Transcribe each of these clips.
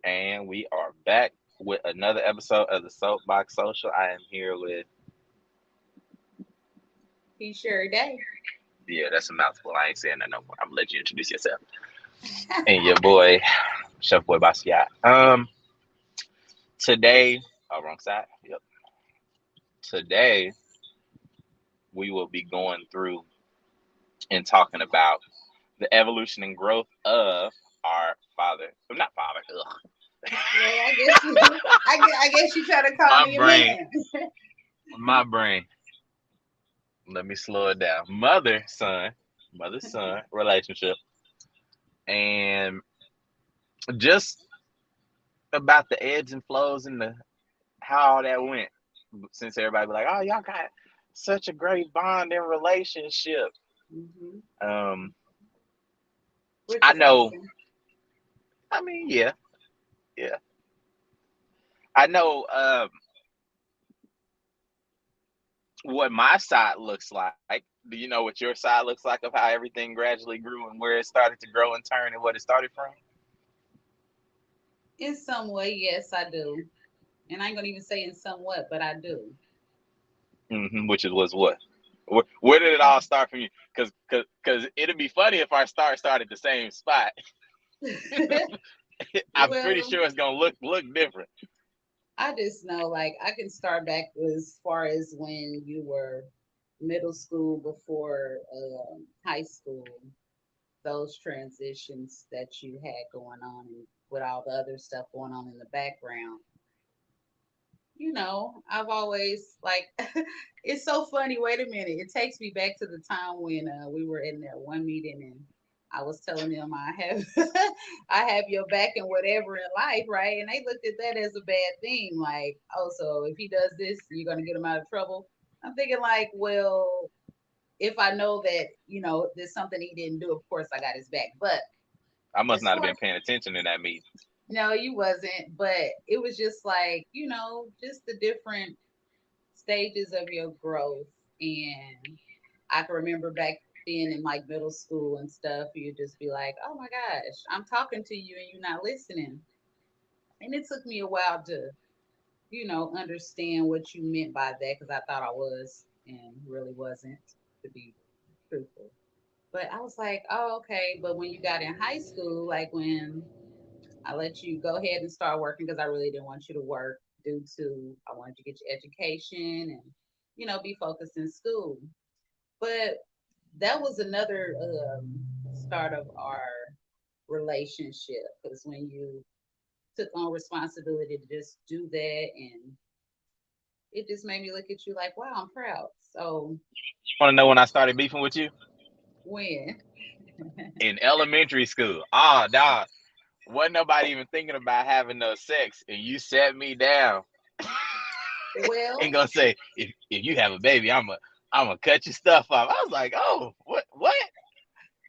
And we are back with another episode of the Soapbox Social. I am here with, He sure day. yeah, that's a mouthful. I ain't saying that no more. I'm gonna let you introduce yourself. And your boy, Chef Boy Basquiat. Today, wrong side. Yep. Today, we will be going through and talking about the evolution and growth of our father. Not father. Ugh. Well, I guess you, I guess you try to call My me a brain, man. my brain. Let me slow it down. Mother son relationship, and just about the ebbs and flows and the how all that went. Since everybody be like, "Oh, y'all got such a great bond and relationship," hmm um, Which I is know. awesome. I mean, yeah, yeah, I know what my side looks like. Do you know what your side looks like of how everything gradually grew and where it started to grow and turn and what it started from? In some way, yes, I do. And I ain't gonna even say in somewhat, but I do. Which is was what? Where did it all start from you? Because it'd be funny if our start started the same spot. I'm pretty Well, sure it's gonna look different. I just know, like, I can start back as far as when you were middle school before high school. Those transitions that you had going on, and with all the other stuff going on in the background. I've always like it's so funny. Wait a minute. It takes me back to the time when we were in that one meeting and I was telling them I have I have your back and whatever in life, right? And they looked at that as a bad thing, like, oh, so if he does this, you're gonna get him out of trouble. I'm thinking like, well, if I know that, there's something he didn't do, of course I got his back. But I must as not have far been paying attention in that meeting. no, you wasn't, but it was just like, just the different stages of your growth. And I can remember back then in like middle school and stuff, you'd just be like, oh my gosh, I'm talking to you and you're not listening. And it took me a while to, understand what you meant by that because I thought I was and really wasn't, to be truthful. But I was like, oh, okay. But when you got in high school, like when I let you go ahead and start working because I really didn't want you to work due to I wanted you to get your education and be focused in school. But that was another start of our relationship because when you took on responsibility to just do that, and it just made me look at you like, wow, I'm proud. So You want to know when I started beefing with you? when In elementary school. Ah, dog. Wasn't nobody even thinking about having no sex, and you set me down and well, gonna say, if you have a baby, I'm gonna cut your stuff off. I was like, oh, what?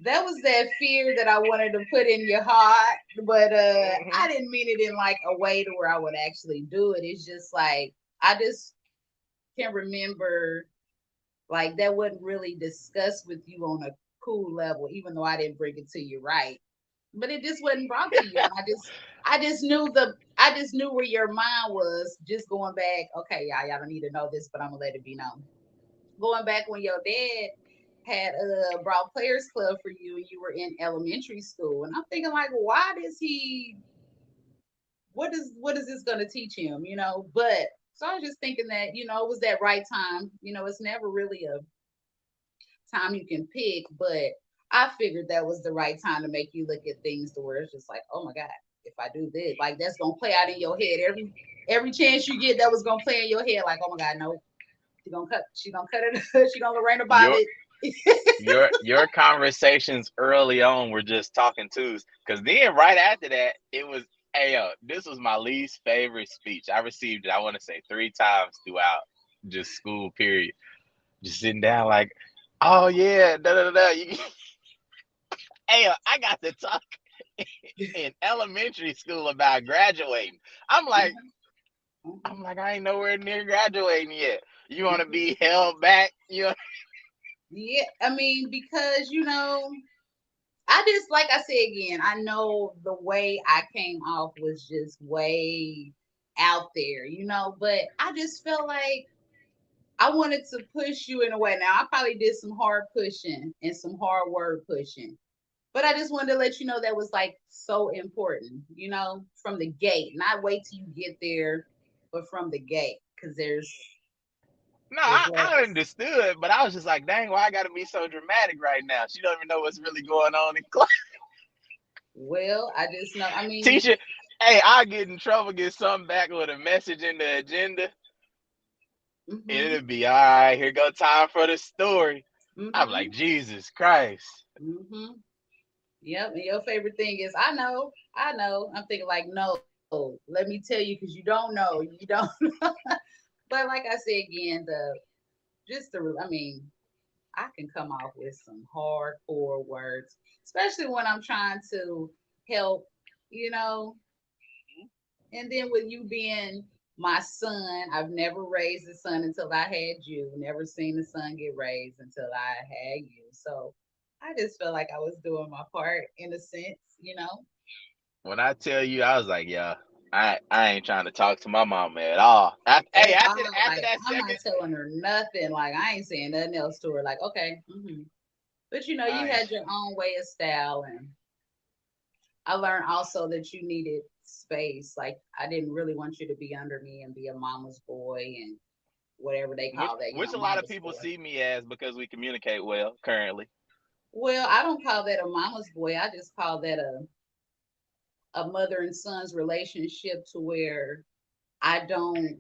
that was that fear that I wanted to put in your heart, but Hmm. I didn't mean it in like a way to where I would actually do it. It's just like I just can remember like that wasn't really discussed with you on a cool level, even though I didn't bring it to you right. But it just wasn't brought to you, and I just knew where your mind was. Just going back, okay, y'all don't need to know this, but I'm gonna let it be known. Going back when your dad had brought Players Club for you and you were in elementary school. And I'm thinking like, why does he what is this gonna teach him, But so I was just thinking that, it was that right time. It's never really a time you can pick, but I figured that was the right time to make you look at things to where it's just like, oh my God, if I do this, like that's gonna play out in your head every chance you get that was gonna play in your head, like, oh my God, no, she gonna cut it, she gonna Lorena Your Bobbitt. your conversations early on were just talking twos. Cause then right after that, it was, hey yo, this was my least favorite speech. I received it, I want to say 3 times throughout just school period. Just sitting down like, oh yeah, da da da. Hey, I got to talk in elementary school about graduating. I'm like, Mhm, mhm, I ain't nowhere near graduating yet. You want to mhm. be held back? You know? Yeah, I mean, because I just, like I said again, I know the way I came off was just way out there, but I just felt like I wanted to push you in a way. Now, I probably did some hard pushing and some hard word pushing, but I just wanted to let you know that was like so important, from the gate. Not wait till you get there, but from the gate, because No, there's I levels. understood, but I was just like, dang, why I gotta be so dramatic right now? She don't even know what's really going on in class. Well, I just know. I mean, Teacher, hey, I get in trouble, get something back with a message in the agenda, and mhm, it'll be all right. Here go time for the story. I'm like, mhm, Jesus Christ. mhm. Yep. And your favorite thing is, I know. I'm thinking like, no, let me tell you, because you don't know, you don't. But like I said again, I mean, I can come off with some hardcore words, especially when I'm trying to help, you know. And then with you being my son, I've never raised a son until I had you. Never seen a son get raised until I had you. So I just felt like I was doing my part in a sense. When I tell you, I was like, yeah, I ain't trying to talk to my mama at all. Hey, At all. after Like, that I'm second, not telling her nothing. Like, I ain't saying nothing else to her. Like, okay. But you I ain't. had your own way of style, and I learned also that you needed space. Like, I didn't really want you to be under me and be a mama's boy and whatever they Which call that, which a lot of mama's people boy. see me as because we communicate well currently. Well, I don't call that a mama's boy. I just call that a mother and son's relationship, to where I don't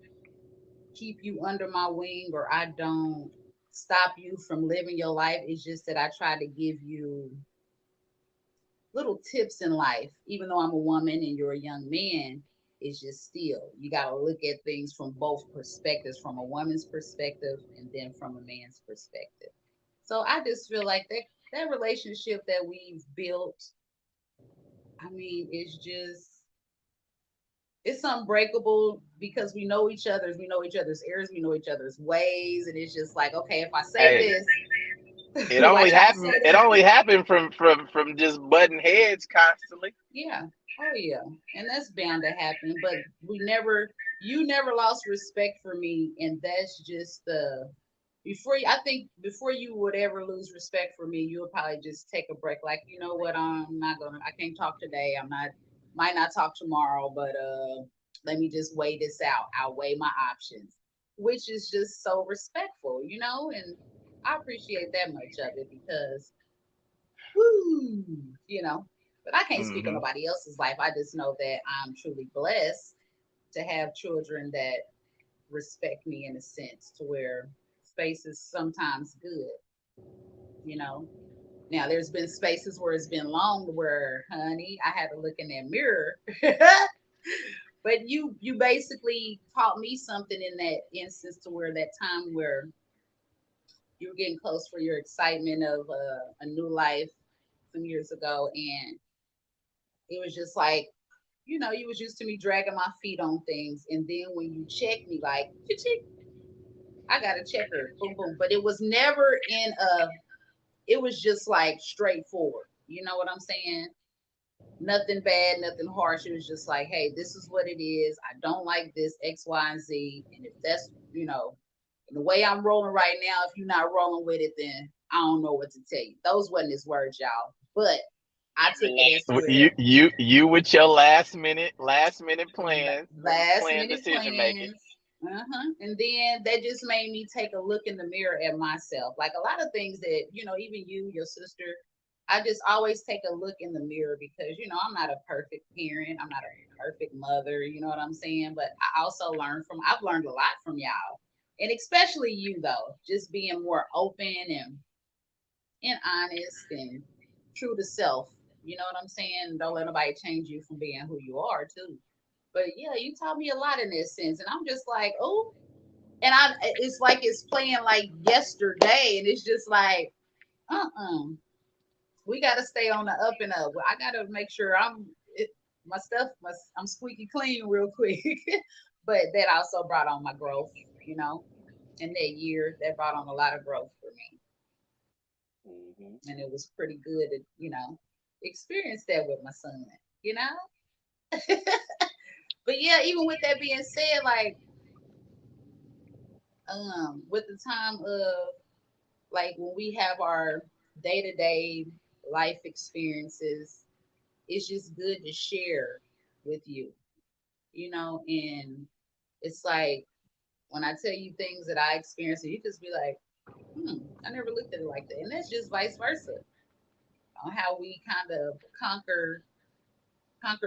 keep you under my wing, or I don't stop you from living your life. It's just that I try to give you little tips in life. Even though I'm a woman and you're a young man, it's just still, you got to look at things from both perspectives, from a woman's perspective and then from a man's perspective. So I just feel like that relationship that we've built, I mean, it's unbreakable, because we know each other's ears, we know each other's ways, and it's just like, okay, if I say Hey, this, it only watch how I say happened. It this. only happened from just butting heads constantly. Yeah. Oh yeah. And that's bound to happen. But you never lost respect for me. And that's just I think before you would ever lose respect for me, you would probably just take a break. Like, you know what? I can't talk today. Might not talk tomorrow, but let me just weigh this out. I'll weigh my options, which is just so respectful. And I appreciate that much of it, because woo, you know. But I can't speak on Hmm. nobody else's life. I just know that I'm truly blessed to have children that respect me, in a sense, to where space is sometimes good. Now there's been spaces where it's been long, where, honey, I had to look in that mirror. But you basically taught me something in that instance, to where that time where you were getting close for your excitement of a new life some years ago, and it was just like, you was used to me dragging my feet on things, and then when you check me, like, I got a checker, boom, boom. But it was never it was just like straightforward. You know what I'm saying? Nothing bad, nothing harsh. It was just like, hey, this is what it is. I don't like this X, Y, and Z. And if that's the way I'm rolling right now, if you're not rolling with it, then I don't know what to tell you. Those wasn't his words, y'all. But I took it as where You with your last minute last plan minute decision making. plans. And then that just made me take a look in the mirror at myself. Like a lot of things that, even you, your sister, I just always take a look in the mirror, because, I'm not a perfect parent. I'm not a perfect mother. You know what I'm saying? But I've learned a lot from y'all. And especially you, though, just being more open and honest and true to self. You know what I'm saying? Don't let nobody change you from being who you are, too. But yeah, you taught me a lot in this sense, and I'm just like, oh, and it's like it's playing like yesterday, and it's just like, we got to stay on the up and up. I got to make sure my stuff, I'm squeaky clean real quick. But that also brought on my growth, you know, in that year, that brought on a lot of growth for me, Hmm. and it was pretty good, experienced that with my son, you know? But yeah, even with that being said, like with the time of like when we have our day-to-day life experiences, it's just good to share with you, you know, and it's like when I tell you things that I experienced, you just be like, I never looked at it like that. And that's just vice versa on how we kind of conquer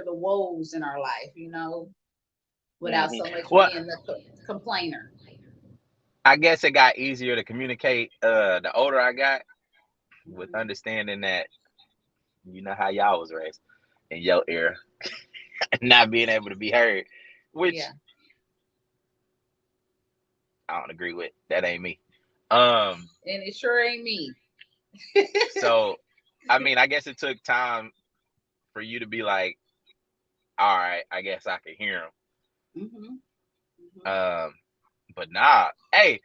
the woes in our life, you know, without Hmm. so much Well, being the complainer. I guess it got easier to communicate the older I got, with Hmm. understanding that you know how y'all was raised in your era, not being able to be heard, which Yeah. I don't agree with. That ain't me. Um, And it sure ain't me. so I mean, I guess it took time for you to be like, all right, I guess I could hear Hmm. him. Hmm. But nah, hey,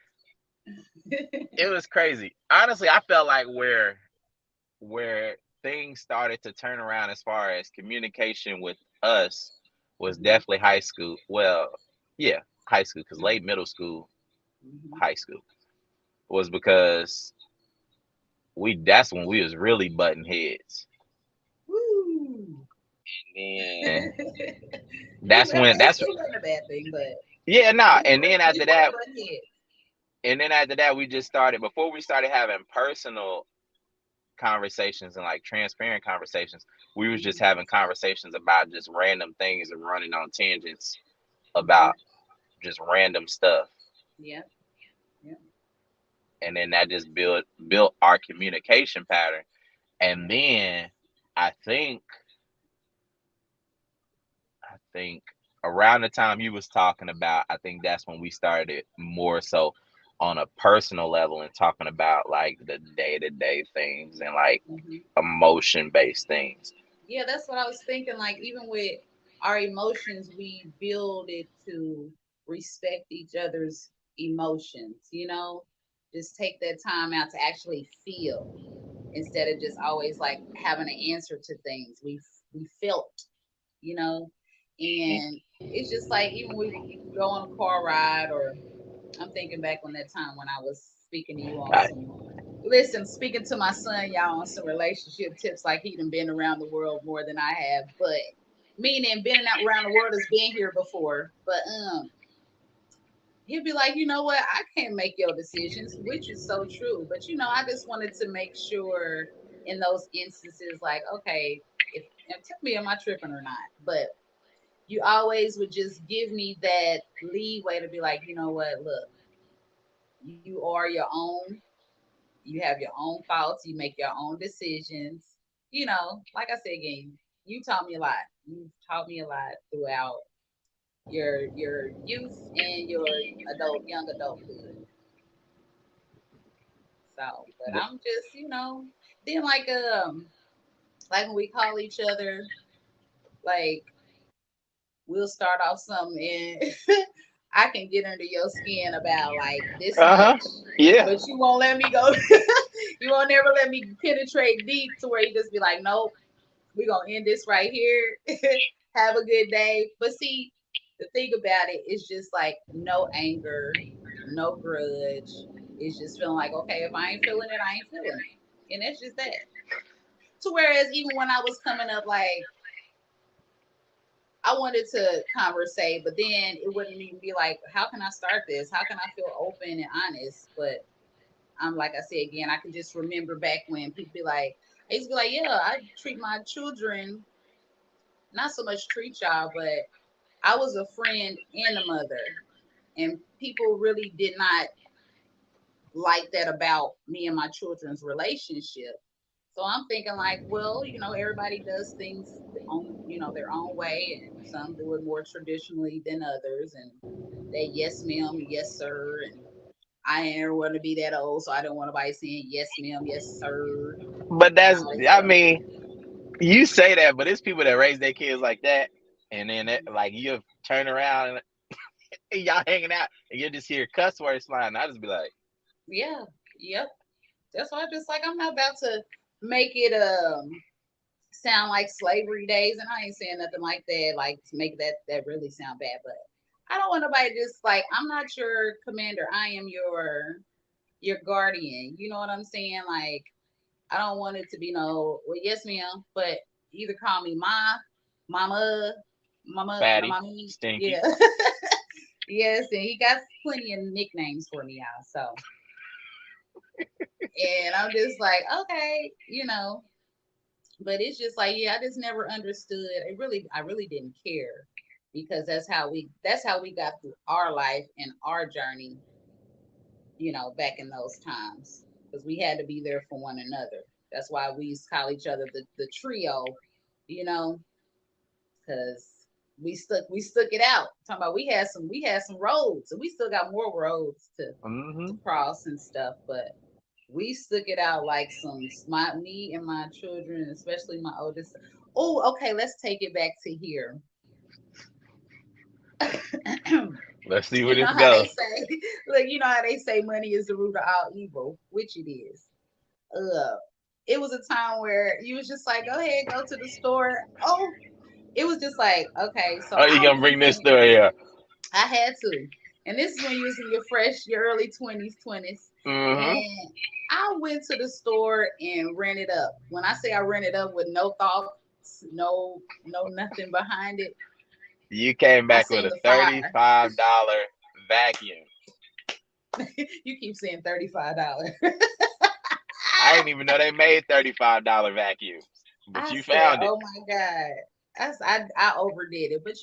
it was crazy. Honestly, I felt like where things started to turn around as far as communication with us was Hmm. definitely high school. Well, yeah, high school, because late Hmm. middle school, Hmm. high school was because we that's when we was really butting heads. Woo. And It, that's I mean, when that's it wasn't a bad thing, but yeah, nah. we were butt heads. And then after that we just started before we started having personal conversations and like transparent conversations, we was just Hmm. having conversations about just random things and running on tangents Hmm. about just random stuff. Yep. Yep. And then that just built our communication pattern. And Yep. then I think I think around the time you was talking about, I think that's when we started more so on a personal level and talking about like the day-to-day things and like Hmm. emotion based things. Yeah, that's what I was thinking. Like, even with our emotions, we build it to respect each other's emotions, you know? Just take that time out to actually feel instead of just always like having an answer to things. We felt, you know? And it's just like even we go on a car ride, or I'm thinking back on that time when I was speaking to you on I, some listen, speaking to my son, y'all, on some relationship tips, like he done been around the world more than I have, but meaning been around the world has been here before. But he'll be like, you know what, I can't make your decisions, which is so true. But I just wanted to make sure in those instances, like, okay, if tell me, am I tripping or not? But you always would just give me that leeway to be like, you know what, look, you are your own. You have your own thoughts. You make your own decisions. Like I said again, you taught me a lot. You've taught me a lot throughout your youth and your young adulthood. So, but I'm just, then like when we call each other, like we'll start off something and I can get under your skin about like this uh-huh. much, Yeah. but you won't let me go. You won't never let me penetrate deep to where you just be like, nope, we're gonna end this right here. Have a good day. But see, the thing about it is just like no anger, no grudge. It's just feeling like, okay, if I ain't feeling it, I ain't feeling it. And that's just that. To whereas even when I was coming up, like I wanted to conversate, but then it wouldn't even be like, how can I start this? How can I feel open and honest? But I'm like I said again, I can just remember back when people be like, I used to be like, yeah, I treat my children not so much treat y'all, but I was a friend and a mother, and people really did not like that about me and my children's relationship. So I'm thinking like, well, everybody does things on, their own way, and some do it more traditionally than others, and they yes ma'am, yes sir, and I ain't ever want to be that old, so I don't want nobody saying yes ma'am, yes sir, But and that's all this I stuff. mean, you say that, but it's people that raise their kids like that, and then like you turn around and y'all hanging out, and you just hear cuss words flying. I just be like, Yeah, yep. That's why I just like I'm not about to make it. sound like slavery days, and I ain't saying nothing like that, like to make that really sound bad. But I don't want nobody just like I'm not your commander. I am your guardian. You know what I'm saying? Like I don't want it to be no, well, yes, ma'am, but either call me ma, mama, mama, no, Fatty, mommy. stinky. Yeah. Yes, and he got plenty of nicknames for me, y'all. So, and I'm just like, okay, but it's just like, yeah, I just never understood. I really didn't care because that's how we got through our life and our journey, back in those times because we had to be there for one another. That's why we used to call each other the trio, you know, because we stuck it out. Talking about we had some roads, and we still got more roads to Hmm. cross and stuff, but we stuck it out like me and my children, especially my oldest. Oh, okay, let's take it back to here. Let's see where You know this how they goes. say, look, you know how they say money is the root of all evil, which it is. Uh, it was a time where you was just like, go ahead, go to the store. Oh, it was just like, okay, so Oh, you I gonna went bring this in, story here? I had to. And this is when you was in your early 20s. Hmm. And I went to the store and ran it up. When I say I ran it up with no thoughts, no nothing behind it, You came I back with seen a the fire. $35 vacuum. You keep saying $35. I didn't even know they made $35 vacuums, but I you said, found it. "Oh my god." I overdid it, but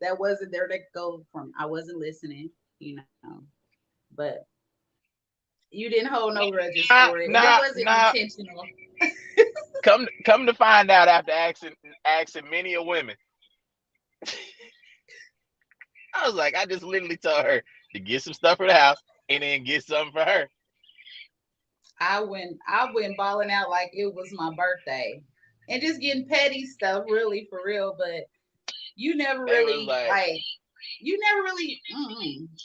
that wasn't there to go from. I wasn't listening, you know. But you didn't hold no grudges for Nah, it, and it nah, wasn't nah. intentional. Come to find out after asking many a women, I was like, I just literally told her to get some stuff for the house and then get something for her. I went balling out like it was my birthday, and just getting petty stuff, really for real. But you never They was really like, like you never really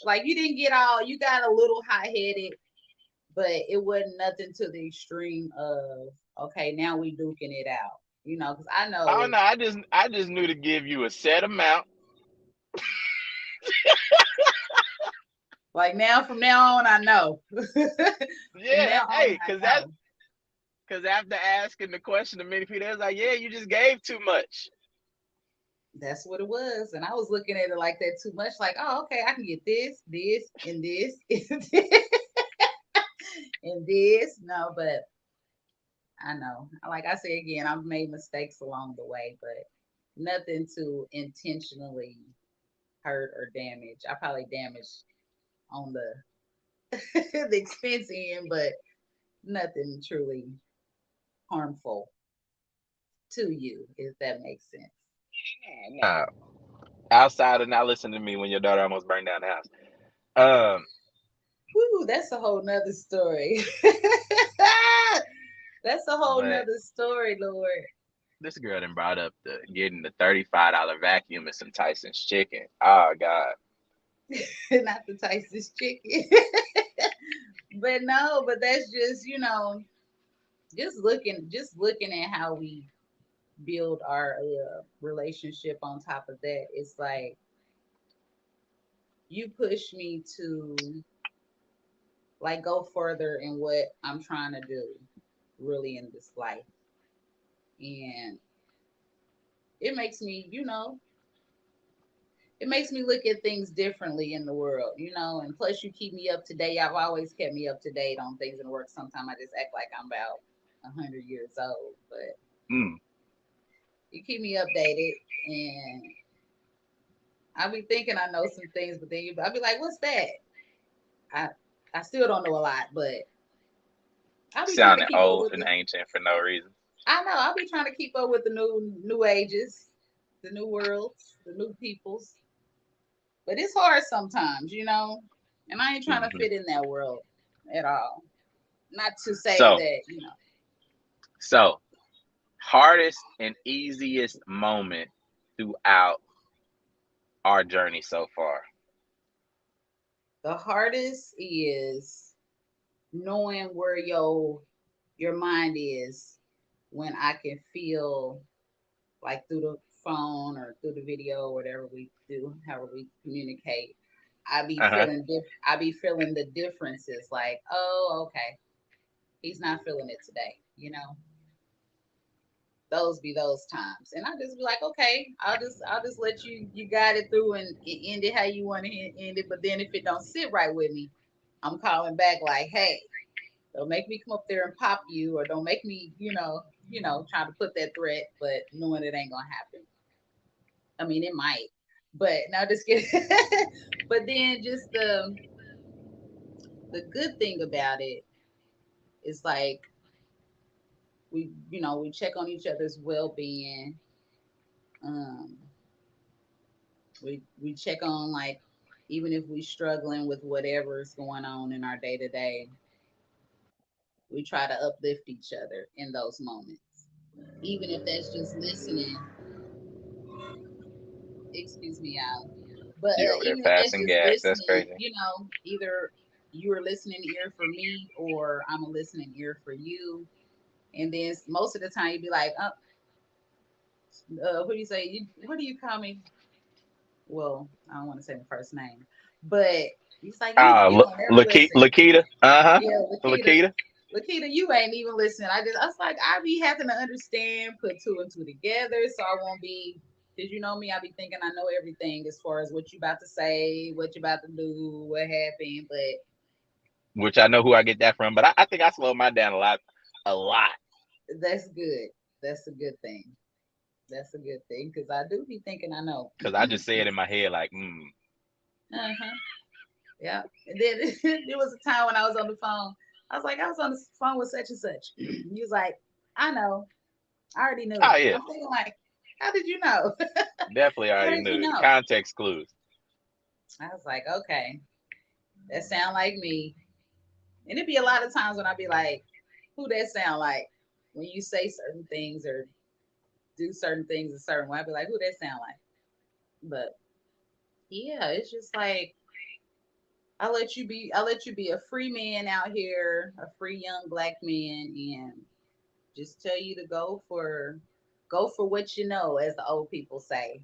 like you didn't get all. You got a little hot headed, but it wasn't nothing to the extreme of okay, now we duking it out. Because I oh know no, I just knew to give you a set amount. like now from now on I know. From Yeah, now on hey, I cause know. after asking the question to many people, they was like, yeah, you just gave too much. That's what it was. And I was looking at it like that too much, like, oh, okay, I can get this, and this, and this, and this. No, but I know. Like I say again, I've made mistakes along the way, but nothing to intentionally hurt or damage. I probably damaged on the the expense end, but nothing truly harmful to you, if that makes sense. Nah, outside of not listening to me when your daughter almost burned down the house. Um, Whew, that's a whole nother story. That's a whole but nother story, Lord. this girl done brought up the getting the $35 vacuum and some Tyson's chicken. Oh God. Not the Tyson's chicken. But no, but that's just, just looking at how we build our relationship on top of that. It's like you push me to like go further in what I'm trying to do really in this life. And it makes me, it makes me look at things differently in the world. And plus you keep me up to date. I've always kept me up to date on things in work. Sometimes I just act like I'm about 100 years old, but Mm. you keep me updated, and I'll be thinking I know some things, but then I'll be like, what's that? I I still don't know a lot, but I'll be trying to Sounding keep up old with and the ancient for no reason. I know I'll be trying to keep up with the new ages, the new worlds, the new peoples. But it's hard sometimes. And I ain't trying to Hmm. fit in that world at all. Not to say So, that. so hardest and easiest moment throughout our journey so far. The hardest is knowing where your mind is when I can feel like through the phone or through the video, whatever we do, however we communicate, Uh-huh. I be feeling the differences. Like, oh, okay, he's not feeling it today. Those be those times, and I just be like, okay, I'll just let you guide it through and end it how you want to end it. But then if it don't sit right with me, I'm calling back like, hey, don't make me come up there and pop you, or don't make me, trying to put that threat, but knowing it ain't gonna happen. I mean, it might, but now just kidding. But then just the good thing about it is like we check on each other's well being. Um, we check on like even if we struggling with whatever is going on in our day to day, we try to uplift each other in those moments. Even if that's just listening, excuse me, out. But You over there even if that's passing just gas. That's listening, crazy. either you're a listening ear for me or I'm a listening ear for you. And then most of the time you'd be like, what do you say? What do you call me? Well, I don't want to say the first name, but he's like, you don't ever listen. Lakita. Uh-huh. Yeah, Lakita. Lakita. Lakita, you ain't even listening. I was like, I be having to understand, put two and two together, so I won't be. Cause you know me, I be thinking I know everything as far as what you about to say, what you about to do, what happened. But Which I know who I get that from, but I think I slowed mine down a lot. A lot. that's good. That's a good thing. That's a good thing because I do be thinking I know. Because I just say it in my head like, Uh huh. Yeah. And then there was a time when I was on the phone. I was like, I was on the phone with such and such. He was like, I know. I already oh knew. yeah, I'm thinking like, how did you know? definitely How already did you knew. The know? context clues. I was like, okay, that sound like me. And it'd be a lot of times when I'd be like, who that sound like? When you say certain things or do certain things a certain way, I'd be like, who that sound like? But yeah, it's just like I let you be a free man out here, a free young black man, and just tell you to go for what you know, as the old people say.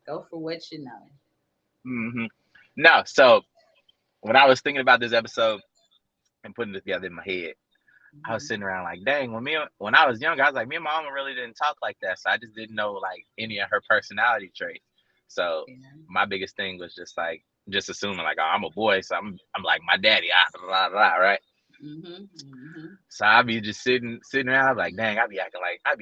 Go for what you know. hmm No, so when I was thinking about this episode and putting it together in my head, I was Hmm. sitting around like, dang, when I was younger, I was like, me and my mama really didn't talk like that, so I just didn't know like any of her personality traits. So Yeah. my biggest thing was just like just assuming like, oh, I'm a boy, so I'm like my daddy, blah, blah, blah, right? Mhm. Mhm. So I'd be just sitting around, I'd be like, dang, I'd be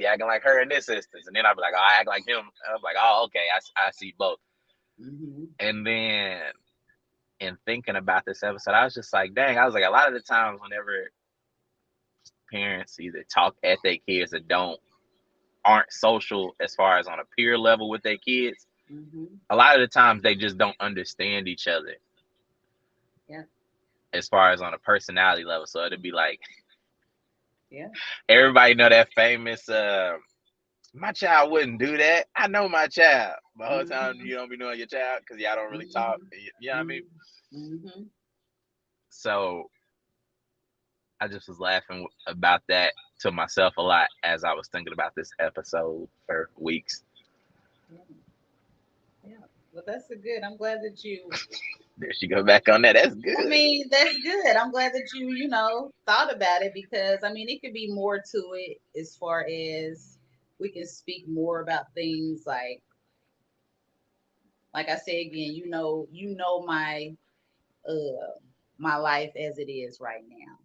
acting like her in this instance, and then I'd be like, oh, I act like him. I'm like, oh, okay, I see both. Mhm. And then in thinking about this episode, I was just like, dang, I was like, a lot of the times whenever parents either talk at their kids or aren't social as far as on a peer level with their kids, Mhm. a lot of the times they just don't understand each other Yeah. as far as on a personality level. So it'd be like Yeah. everybody know that famous my child wouldn't do that. I know my child. The whole time Mhm. you don't be knowing your child because y'all don't really talk. Mhm. You know what I mean? Mhm. Mhm. So I just was laughing about that to myself a lot as I was thinking about this episode for weeks. Yeah. Yeah. Well, that's a good. I'm glad that you. There she go back on that. That's I good. mean, that's good. I'm glad that you thought about it because I mean, it could be more to it as far as we can speak more about things like I said again. Uh my life as it is right now.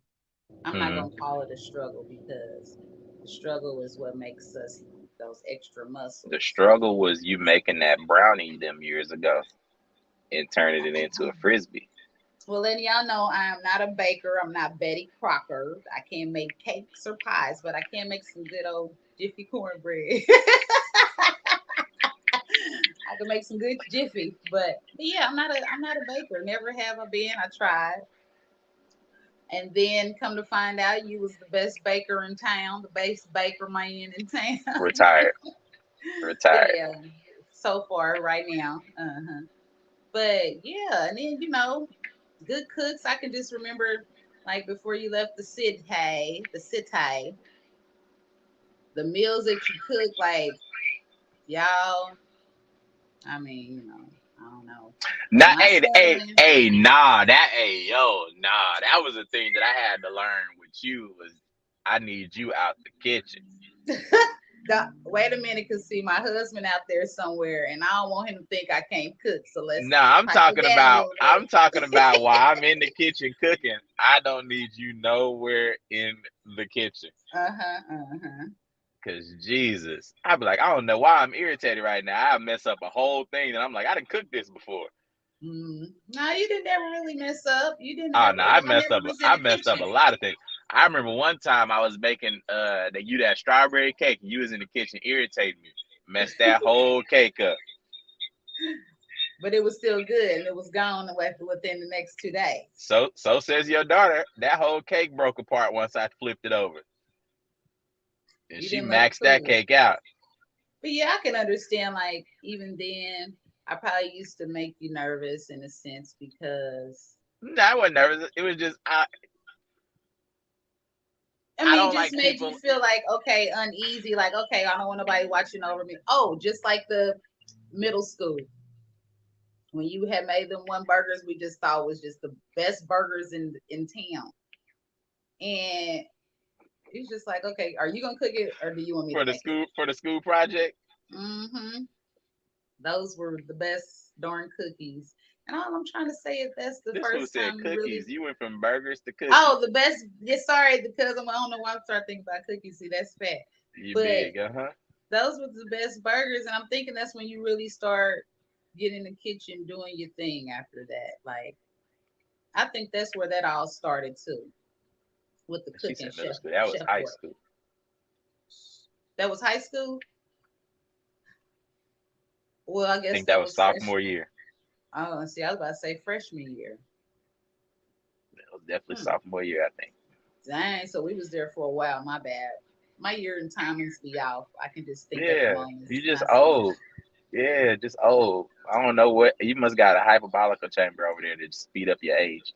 I'm not hmm gonna call it a struggle because the struggle is what makes us those extra The muscles. struggle was you making that brownie them years ago and turning it into a frisbee. Well, letting y'all know I am not a baker. I'm not Betty Crocker. I can't make cakes or pies, but I can make some good old Jiffy cornbread. I can make some good Jiffy, but yeah, I'm not a baker. Never have I been. I tried, and then come to find out, you was the best baker in town, the best baker man in town. Retired. Retired. Yeah, so far right now. But yeah, and then good cooks. I can just remember like before you left the city, the meals that you cook, like y'all. I mean, I don't know. But Not my son, nah, nah. That was a thing that I had to learn with you was I need you out the kitchen. wait a minute, cause see, my husband out there somewhere, and I don't want him to think I can't cook. So let's Nah, pipe it down a little I'm bit. talking about while I'm in the kitchen cooking, I don't need you nowhere in the kitchen. Uh huh. Uh huh. Cause Jesus, I'd be like, I don't know why I'm irritated right now. I mess up a whole thing, and I'm like, I didn't cook this before. No, you didn't ever really mess up. You didn't Oh ever. no, Y'all never was in I the messed up kitchen. a lot of things. I remember one time I was making that strawberry cake, and you was in the kitchen irritating me. Messed that whole cake up. But it was still good, and it was gone within the next 2 days. So says your daughter. That whole cake broke apart once I flipped it over, and You she didn't let it maxed that cool. cake out. But yeah, I can understand. Like even then, I probably used to make you nervous in a sense because No, I wasn't nervous. It was just I I mean, don't just like made you people. feel like okay, uneasy. Like okay, I don't want nobody watching over me. Oh, just like the middle school when you had made them one burgers we just thought was just the best burgers in town, and it's just like okay, are you gonna cook it or do you want me to make it? For the school project. Mm-hmm. Those were the best darn cookies. And all I'm trying to say is that's the This fool first said time you really. cookies. You went from burgers to Oh, cookies. the best. Yeah, sorry, because I don't know why I start thinking about cookies. See, that's fat. You But big, huh? those were the best burgers, and I'm thinking that's when you really start getting in the kitchen doing your thing after that. Like, I think that's where that all started too, with the She cooking said middle school. That was chef high work. school. That was high school. Well, I I guess think that that was was fresh. sophomore year. Oh, see, I was about to say freshman year. That was definitely Hmm. sophomore year, I think. Dang, so we was there for a while. My bad. My year and timings be off. I can just think at the Yeah, moment, you just not so much. old. Yeah, just old. I don't know what you must got a hyperbolical chamber over there to just speed up your age.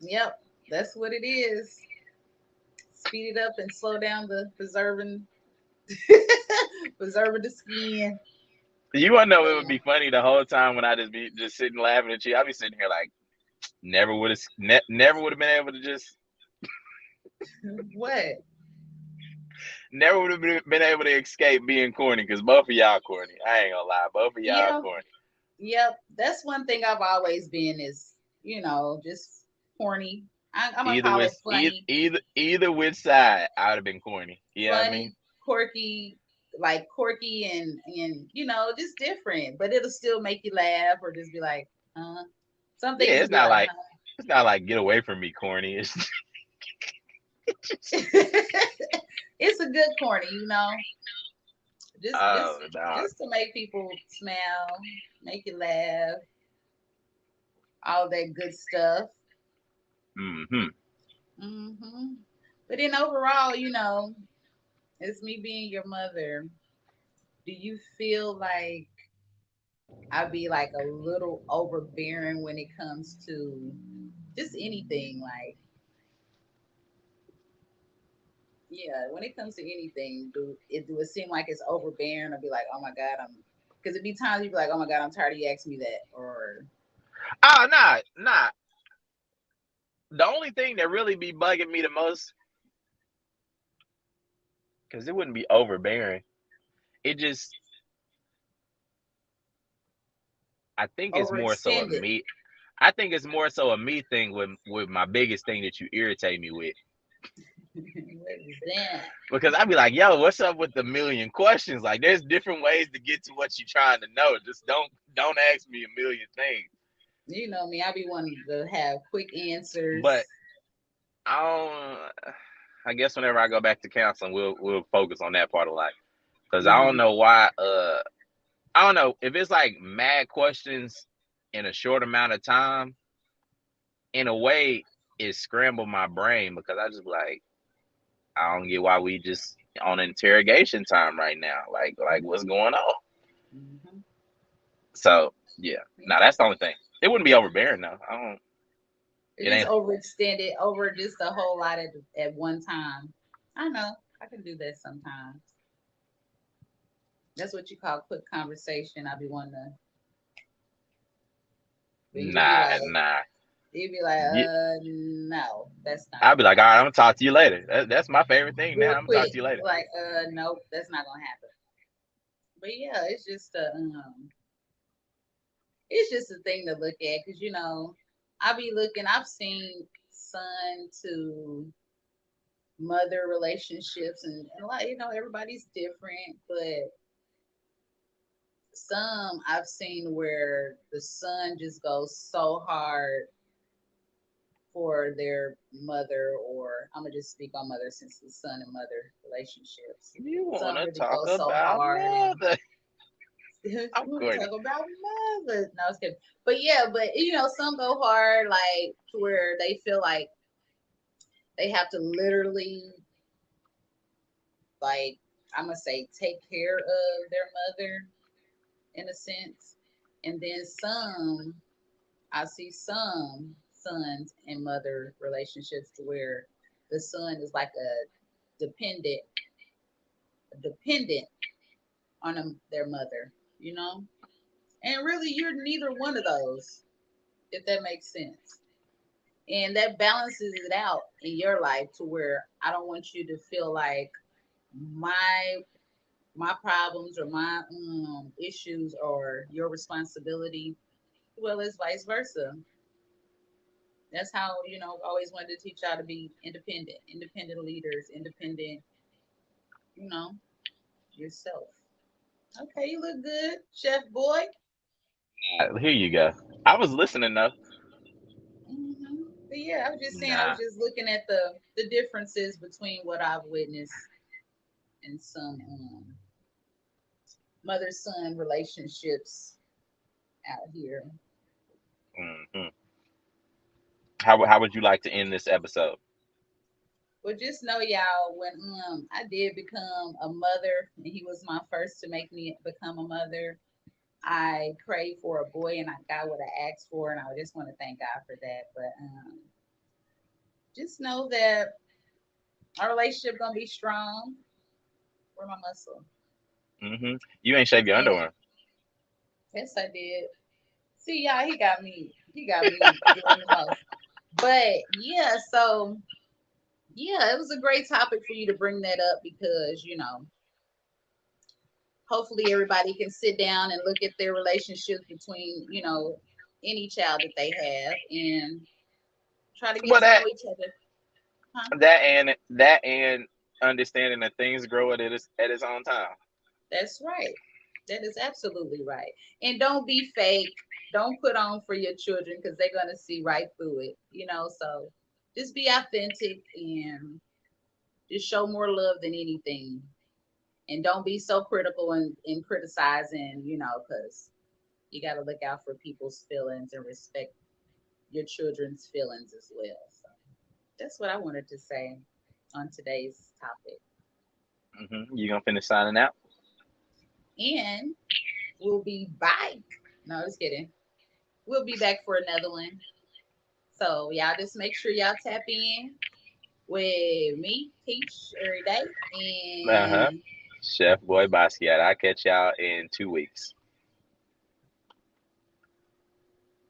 Yep, that's what it is. Speed it up and slow down the preserving, preserving the skin. You wanna know But it would be funny the whole time when I just be just sitting laughing at you. I be sitting here like never would have been able to just what? never would have been able to escape being corny because both of y'all corny. I ain't gonna lie, both of y'all Yeah, corny. yep. That's one thing I've always been is just corny. I'm gonna Either call it which funny, either which side, I would have been corny. You know what I mean? funny, quirky, like quirky and just different. But it'll still make you laugh or just be like, huh. Some Yeah, things will be like, huh. it's not like get away from me, corny. It's It's a good corny, just oh just no. just to make people smile, make you laugh, all that good stuff. Mm-hmm. hmm But then overall, it's me being your mother. Do you feel like I'd be like a little overbearing when it comes to just anything? Like, yeah, when it comes to anything, do it seem like it's overbearing or be like, oh my God, because it'd be times you'd be like, oh my God, I'm tired of you asking me that, or Oh nah. The only thing that really be bugging me the most, because it wouldn't be overbearing. It just I think it's more so a overextended. me. I think it's more so a me thing with my biggest thing that you irritate me with. What is that? Because I'd be like, yo, what's up with the million questions? Like there's different ways to get to what you're trying to know. Just don't ask me a million things. You know me, I be wanting to have quick But answers. I don't I guess whenever I go back to counseling, we'll focus on that part of life. Cause I don't hmm know why I don't know if it's like mad questions in a short amount of time, in a way it scrambled my brain because I just be like, I don't get why we just on interrogation time right now. Like what's going on? hmm So yeah. Yeah. Now that's the only thing. It wouldn't be overbearing though. I don't It it just ain't overextended over just a whole lot at one time. I know I can do that sometimes. That's what you call quick conversation. I be wanting to, but Nah, nah. he'd be like, You, no, that's not I'll be gonna like, all right, happen. I'm gonna talk to you later. That's my favorite thing now. Real I'm gonna talk quick, to you later. like, nope, that's not gonna happen. But yeah, it's just a thing to look at because I be looking. I've seen son to mother relationships, and like everybody's different, but some I've seen where the son just goes so hard for their mother, or I'm gonna just speak on mother since the son and mother relationships. You Some wanna really talk go so about hard, and mother? you I'm want to Courtney. talk about mother? No, I was kidding. But yeah, but some go hard, like to where they feel like they have to literally, like, I'm gonna say, take care of their mother in a sense, and then some I see some sons and mother relationships to where the son is like a dependent on their mother, and really you're neither one of those, if that makes sense. And that balances it out in your life to where I don't want you to feel like my my problems or my issues are your responsibility. Well, it's vice versa. That's how always wanted to teach y'all to be independent leaders, independent, you know, yourself. Okay, you look good, Chef Boy. Here you go. I was listening though. But yeah, I was just saying, I was Nah. just looking at the differences between what I've witnessed in some mother son relationships out here. Hmm. How would you like to end this episode? Well, just know, y'all, when I did become a mother, and he was my first to make me become a mother. I prayed for a boy, and I got what I asked for, and I just want to thank God for that. But just know that our relationship gonna be strong. Where my muscle? You ain't shave your And underwear. yes, I did. See, y'all, he got me. He got me doing the most. But yeah, so yeah, it was a great topic for you to bring that up because hopefully everybody can sit down and look at their relationships between any child that they have and try to get Well, to know each other. Huh? that and understanding that things grow at its own time. That's right. That is absolutely right. And don't be fake. Don't put on for your children because they're gonna see right through it. So just be authentic and just show more love than anything. And don't be so critical and criticizing, because you got to look out for people's feelings and respect your children's feelings as well. So that's what I wanted to say on today's topic. You gonna finish signing out? And we'll be back. No, just kidding. We'll be back for another one. So y'all just make sure y'all tap in with me, Peach, every day. Uh huh. And Chef Boy Basquiat. I'll catch y'all in 2 weeks.